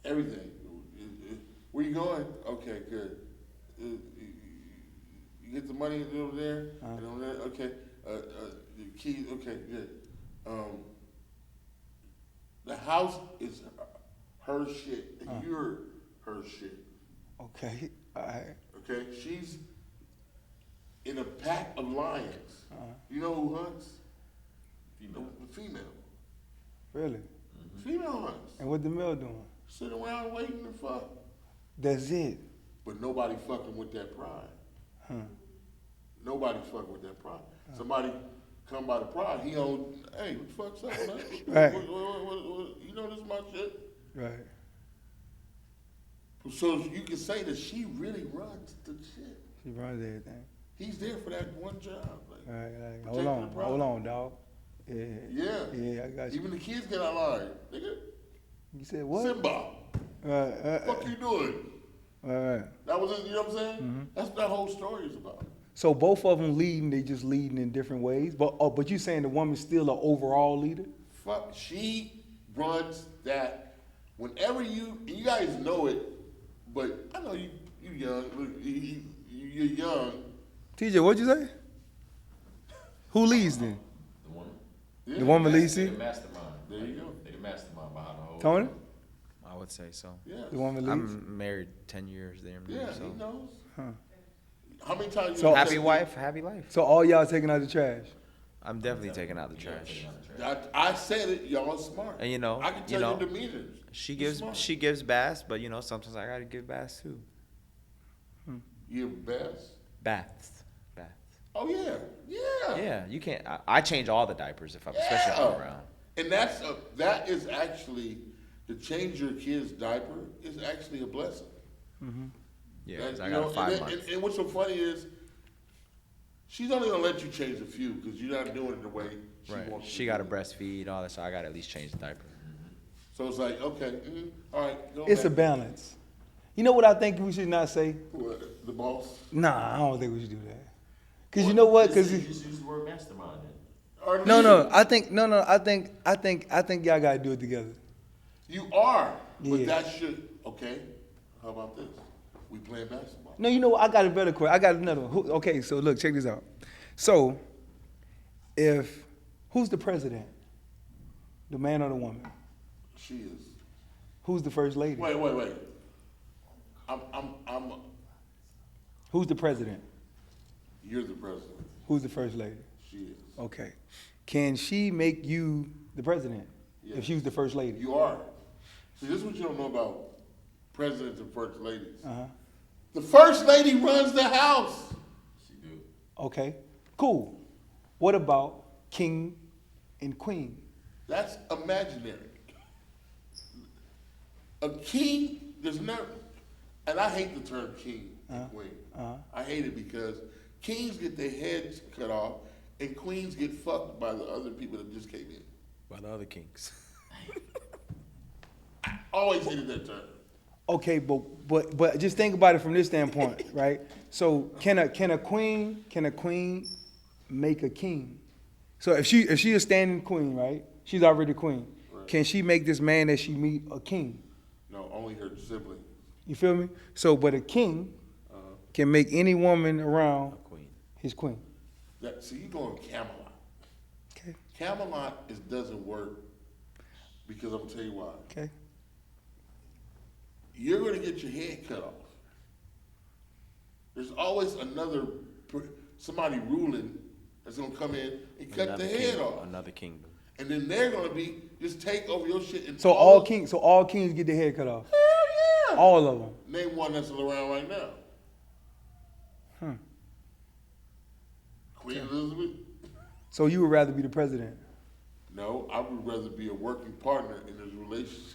everything. Where you going? Okay, good. You get the money over there, and over there, okay. The keys, okay, good. The house is her shit, and you're her shit. Okay. All right. Okay, she's in a pack of lions. You know who hunts? Female. The female. Really? Female hunts. And what the male doing? Sit around waiting to fuck. That's it. But nobody fucking with that pride. Huh. Nobody fucking with that pride. Somebody come by the pride, he on, hey, what the fuck's up, man? Right. You know this is my shit? Right. So you can say that she really runs the shit. She runs everything. He's there for that one job. Like, All right. protecting the pride. Hold on, dog. Yeah. Yeah. Yeah, I got you. Even the kids get out line. Nigga, You said what? Simba, fuck you doing? All right. That was it, you know what I'm saying? That's what that whole story is about. So both of them leading, they just leading in different ways. But you saying the woman's still an overall leader? Fuck, she runs that. Whenever you guys know it, but I know you young. Look, you're young. TJ, what'd you say? Who leads then? The woman. Yeah. The woman leads They it? the mastermind. There you go. They the mastermind behind the whole. Tony? I would say so. Yeah. The woman leads? I'm married 10 years there. Yeah, so. he knows. Huh. How many times So- you Happy wife, happy life. So all y'all taking out the trash? I'm definitely taking out the trash. I said it, y'all smart. And I can tell your demeanors. She Smart. gives baths, but sometimes I gotta give baths too. You're best. Baths. Oh yeah, yeah. Yeah, you can't. I change all the diapers especially if I'm around. And that is actually to change your kid's diaper is actually a blessing. Yeah, 'cause I You got know, a 5 months. And what's so funny is she's only gonna let you change a few because you're not doing it the way she Right. wants. She to got to do it. breastfeed, all that, so I got to at least change the diaper. So it's like, okay, all right, go It's a back. balance. You know what I think we should not say? What, the boss? Nah, I don't think we should do that. Cause you know what? Cause You just use the word mastermind then. Or no, leader. I think y'all gotta do it together. You are, but Yeah. that should, okay, how about this? We playing basketball. No, you know what? I got a better question. I got another one. Okay, so look, check this out. So, who's the president? The man or the woman? She is. Who's the first lady? Wait. I'm, Who's the president? you're the president. Who's the first lady? She is. Okay. Can she make you the president Yes. if she was the first lady? You are. See, this is what you don't know about presidents and first ladies. Uh-huh. The first lady runs the house. She do. Okay. Cool. What about king and queen? That's imaginary. A king, there's never, and I hate the term king and queen. I hate it because kings get their heads cut off and queens get fucked by the other people that just came in. By the other kings. Always hated that term. Okay, but just think about it from this standpoint, right? So can a queen make a king? So if she a standing queen, right? She's already a queen. Right. Can she make this man that she meet a king? No, only her siblings. You feel me? So, but a king can make any woman around Queen. his queen. That, see, you going Camelot. Okay. Camelot doesn't work because I'm gonna tell you why. Okay. You're gonna get your head cut off. There's always somebody ruling that's gonna come in and cut Another the head king- off. Another kingdom. And then they're gonna just take over your shit. And So all kings get their head cut off. Hell yeah! All of them. Name one that's around right now. Queen Elizabeth? So you would rather be the president? No, I would rather be a working partner in this relationship.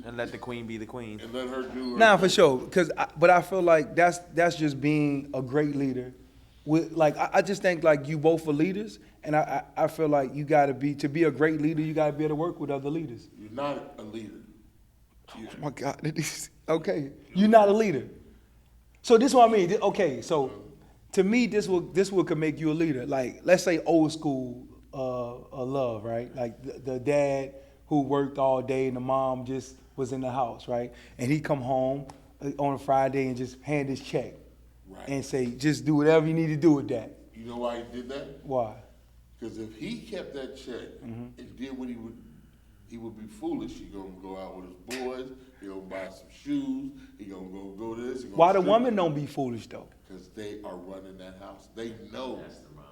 And let the queen be the queen. And let her do her Nah, thing. for sure. But I feel like that's just being a great leader. I just think like you both are leaders, and I feel like you got to be a great leader. You got to be able to work with other leaders. You're not a leader. Oh my God! Okay, you're not a leader. So this is what I mean. Okay, so to me, this will could make you a leader. Like let's say old school love, right? Like the dad who worked all day and the mom just was in the house, right? And he come home on a Friday and just hand his check. Right. And say, just do whatever you need to do with that. You know why he did that? Why? Because if he kept that check and did what he would be foolish. He gonna go out with his boys. He gonna buy some shoes. He gonna go this. He gonna Why the woman don't be foolish though? Because they are running that house. They know. Mastermind.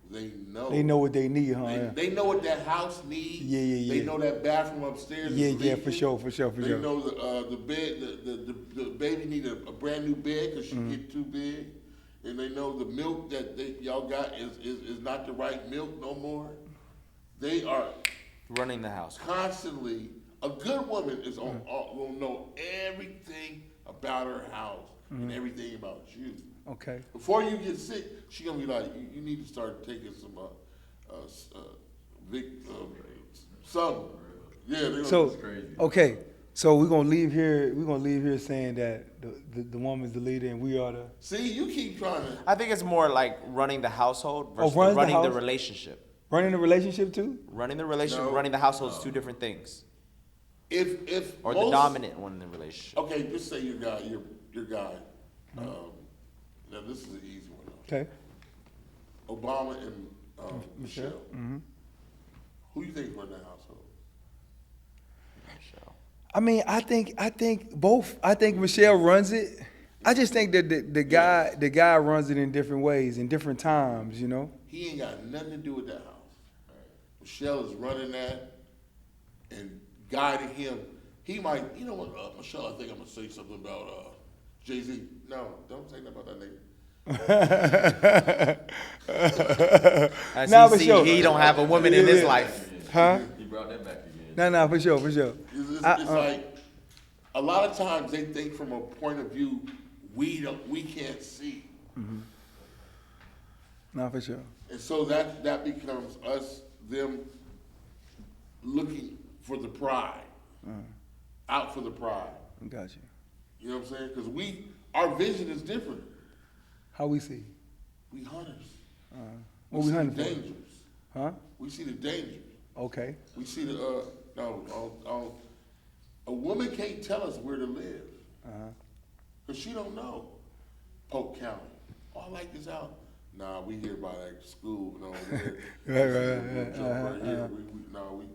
They know. They know what they need, huh? They know what that house needs. Yeah. They know that bathroom upstairs. Yeah, is yeah, leaking. for sure. They know the bed. The baby need a brand new bed because she get too big. And they know the milk that y'all got is not the right milk no more. They are Running the house. constantly. A good woman is will know everything about her house and everything about you. Okay. Before you get sick, she gonna be like, you need to start taking some some. Yeah, they're gonna So crazy. okay. So we're gonna leave here. We're gonna leave here saying that the woman's the leader and we are the. see. You keep trying to. I think it's more like running the household versus running the running the house? relationship. Running a relationship too? Running the relationship, No. running the household is two different things. If Or most, the dominant one in the relationship. Okay, just say your guy. Now this is an easy one. Okay. Obama and Michelle. Mm-hmm. Who you think run the household? Michelle. I mean, I think both. I think Michelle runs it. I just think that the guy runs it in different ways, in different times. You know. He ain't got nothing to do with that house. Michelle is running that and guiding him. He might, you know what, Michelle, I think I'm gonna say something about Jay-Z. No, don't say nothing about that nigga. As Nah, he for see, sure. he don't have a woman in his Yeah. life. Huh? He brought that back again. No, for sure. It's like a lot of times they think from a point of view we can't see, No, for sure. and so that becomes them looking for the pride. Out for the pride. Got you. You know what I'm saying? Because our vision is different. How we see? We hunters. What we see hunting the for? dangers. Huh? We see the dangers. Okay. We see the, a woman can't tell us where to live. Because she don't know. Polk County. Oh, I like this out. Nah, we here by that school. No,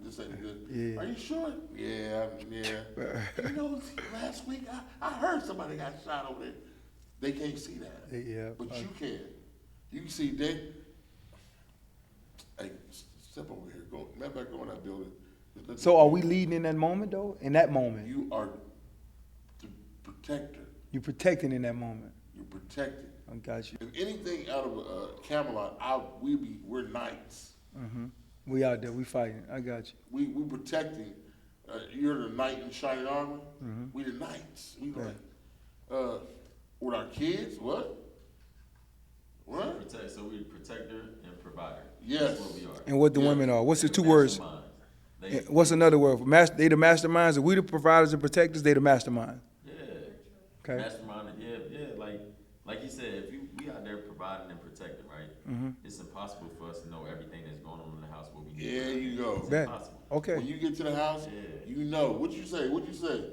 this ain't good. Yeah. Are you sure? Yeah. You know, last week I heard somebody got shot over there. They can't see that. Yeah. But you can. You can see hey, step over here. Matter of fact, go in that building. So are we leading in that moment though? In that moment, You are the protector. you protecting in that moment. You're protected. I got you. If anything out of Camelot, we're knights. We out there. We fighting. I got you. We protecting. You're the knight in shining armor. We the knights. We like with our kids. What? So we protector and provider. Yes. That's what we are. And what the Yeah. women are? What's the They're 2 words? masterminds. They, What's another word? They the masterminds. Are we the providers and protectors? They the masterminds. yeah. Okay. Mastermind, yeah, like you said, if we out there providing and protecting, right? It's impossible for us to know everything that's going on in the house. What we need. There you go. It's Bet. impossible. Okay. When you get to the house, Yeah. you know what you say. What you say?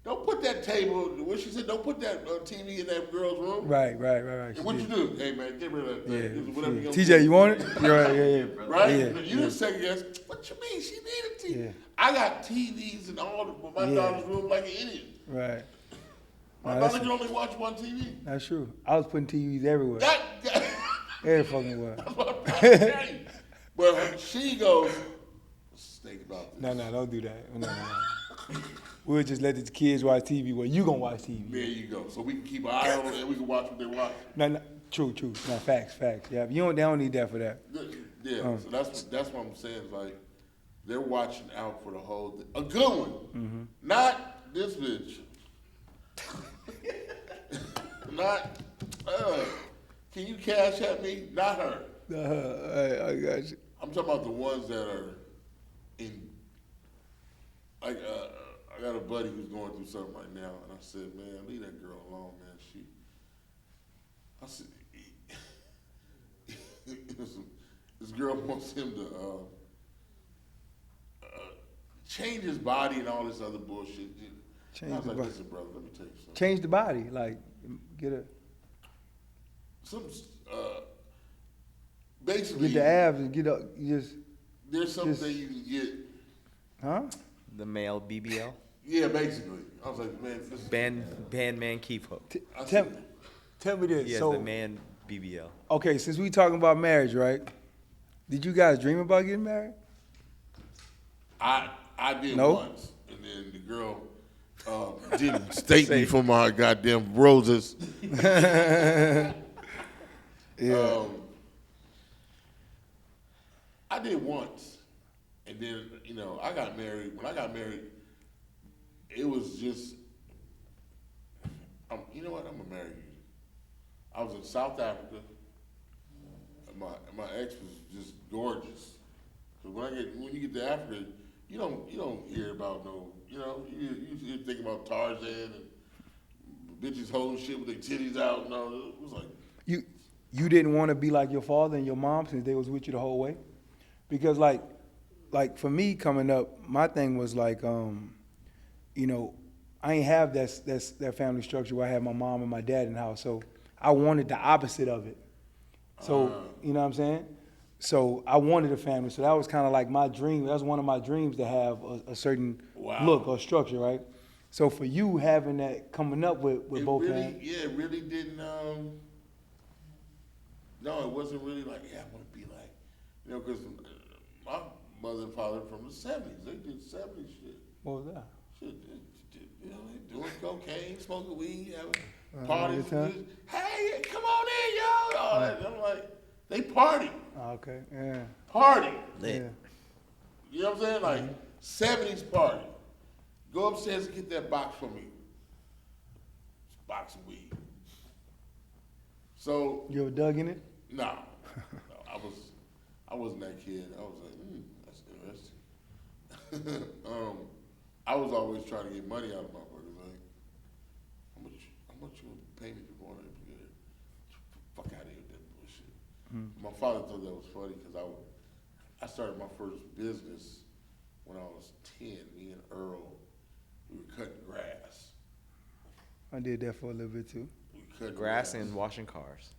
Don't put that table. What she said? Don't put that TV in that girl's room. Right. And what you do? Hey man, get rid of that thing. Yeah. Whatever you gonna TJ, do. you want it? You're right. Yeah. Right? Yeah. You didn't second guess. What you mean? She needed TV. Yeah. I got TVs in my Yeah. daughter's room like an idiot. Right. My Nah, daughter that's- can only watch one TV. That's true. I was putting TVs everywhere. That Every fucking where. that's what I'm trying to tell you. But she goes, let's think about this. No, don't do that. No. We'll just let the kids watch TV. Well, you gonna watch TV. There you go. So we can keep an eye on it and we can watch what they watch. No. True. No, facts. Yeah, you don't. They don't need that for that. Yeah, so that's what I'm saying. Is like they're watching out for the whole thing. A good one, not this bitch. Not. Can you cash at me? Not her. I got you. I'm talking about the ones that are in. Like I got a buddy who's going through something right now, and I said, man, leave that girl alone, man. I said, this girl wants him to change his body and all this other bullshit. Change I was the like, body. listen, brother, let me tell you something. Change the body. Like, get a Basically, get the abs and get up. You just there's something you can get. huh? The male BBL. Yeah, basically. I was like, man, this Bandman Keith Hook. I Tell, said, tell me this. He has So, the man BBL. okay, since we talking about marriage, right? Did you guys dream about getting married? I did No? once, and then the girl didn't state me for my goddamn roses. Yeah. I did once, and then I got married. When I got married, it was just, you know what? I'm gonna marry you. I was in South Africa. And my ex was just gorgeous. So when you get to Africa, you don't hear about you think about Tarzan and bitches holding shit with their titties out. No, it was like. You didn't want to be like your father and your mom since they was with you the whole way? Because like for me coming up, my thing was like, I ain't have that family structure where I had my mom and my dad in the house. So I wanted the opposite of it. So, you know what I'm saying? So I wanted a family. So that was kind of like my dream. That was one of my dreams to have a certain look or structure, right? So for you having that coming up with both parents. Yeah, it really didn't. No, it wasn't really like, I want to be like, because my mother and father from the 70s, they did 70s shit. What was that? Shit, they doing cocaine, smoking weed, having parties. good time? Hey, come on in, yo. All that. I'm like, they party. Oh, okay, yeah. Party. Yeah. You know what I'm saying? Like, 70s party. Go upstairs and get that box for me. It's a box of weed. So, You ever dug in it? no, I wasn't that kid. I was like, that's interesting. I was always trying to get money out of motherfuckers. Like, how much you gonna pay me for going there? Fuck out of here with that bullshit. My father thought that was funny because I started my first business when I was 10. Me and Earl, we were cutting grass. I did that for a little bit too. We cut Grass and washing cars.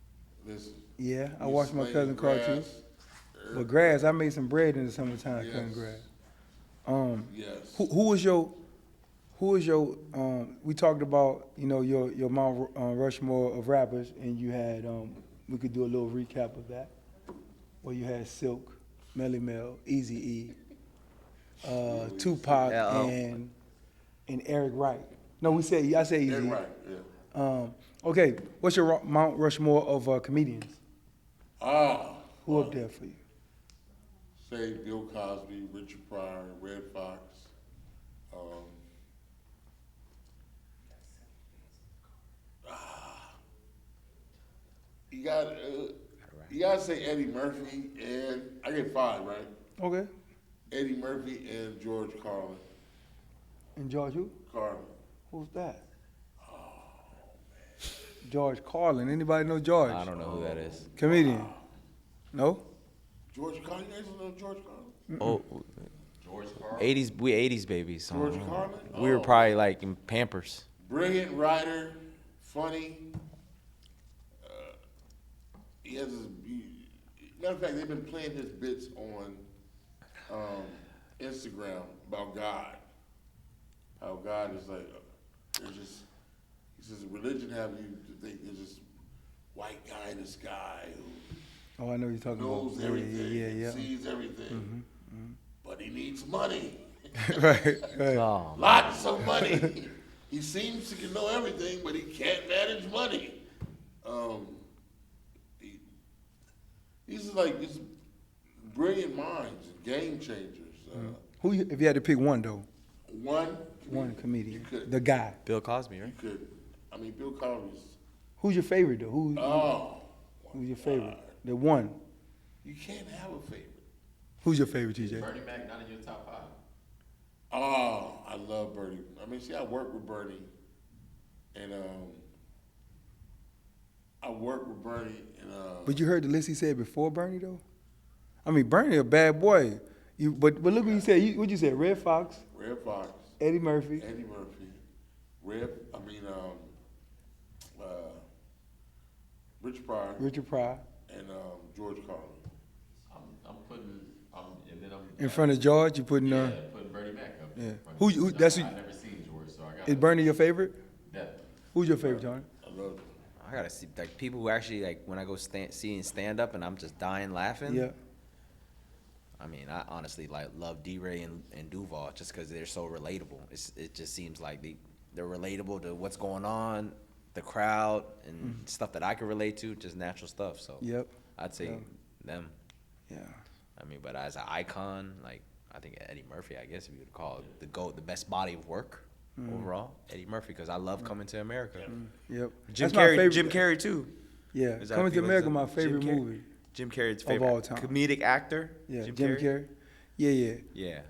Listen, Yeah, I we washed my slayed cousin's car too. grass. But grass, I made some bread in the summertime cutting Yes. grass. Yes. Who was your we talked about, you know, your Mount Rushmore of rappers, and you had we could do a little recap of that. Where you had Silk, Melly Mel, Eazy-E, Tupac, L.O. and Eric Wright. No, I said Eazy. Yeah, right, yeah. Okay, what's your Mount Rushmore of comedians? Who up there for you? Say Bill Cosby, Richard Pryor, Red Fox. You gotta say Eddie Murphy, and I get 5, right? Okay. Eddie Murphy and George Carlin. And George who? Carlin. Who's that? George Carlin. Anybody know George? I don't know who that is. Comedian. No? George Carlin, you guys don't know George Carlin? Oh, George Carl. 80s, we 80s babies. So George Carlin? we were Oh. probably like in Pampers. Brilliant writer, funny. He has matter of fact, they've been playing his bits on Instagram about God. How God is like, there's just, he says, religion have you to think there's this white guy in the sky who Oh, I know what you're talking knows about. everything, Yeah. and sees everything, but he needs money. right. Oh, Lots of money. He seems to know everything, but he can't manage money. These are like just brilliant minds and game changers. If you had to pick one though, One comedian, You could. the guy. Bill Cosby, You right? could. I mean, Bill Cosby's. Who's your favorite though? Who's your favorite? God. The one. You can't have a favorite. Who's your favorite, TJ? Bernie Mac not in your top 5. Oh, I love Bernie. I mean, see, I work with Bernie, and But you heard the list he said before Bernie though. I mean, Bernie a bad boy. But look what you said. What you said? Red Fox, Red Fox, Eddie Murphy. Richard Pryor, Richard Pryor. and George Carlin. And then I'm In front of George, you putting putting Bernie Mac up. yeah. in front of Who George. that's I never seen George, so I got. is Bernie your favorite? Definitely. Who's your favorite, Tony? I love it. I gotta see like people who actually like when I go seeing stand up and I'm just dying laughing. Yeah. I mean, I honestly like love D-Ray and Duval just because they're so relatable. It just seems like they're relatable to what's going on, the crowd, and stuff that I can relate to, just natural stuff. So Yep. I'd say Yeah. them. Yeah. I mean, but as an icon, like I think Eddie Murphy, I guess if you would call it the GOAT, the best body of work overall, Eddie Murphy, because I love Coming to America. Yep. Jim That's my Carrey, favorite. Jim Carrey too. Yeah. Is that Coming to people- America, is my that favorite Jim Carrey? movie. Jim Carrey's Of favorite all time. comedic actor. Yeah. Jim Carrey. Yeah. Yeah,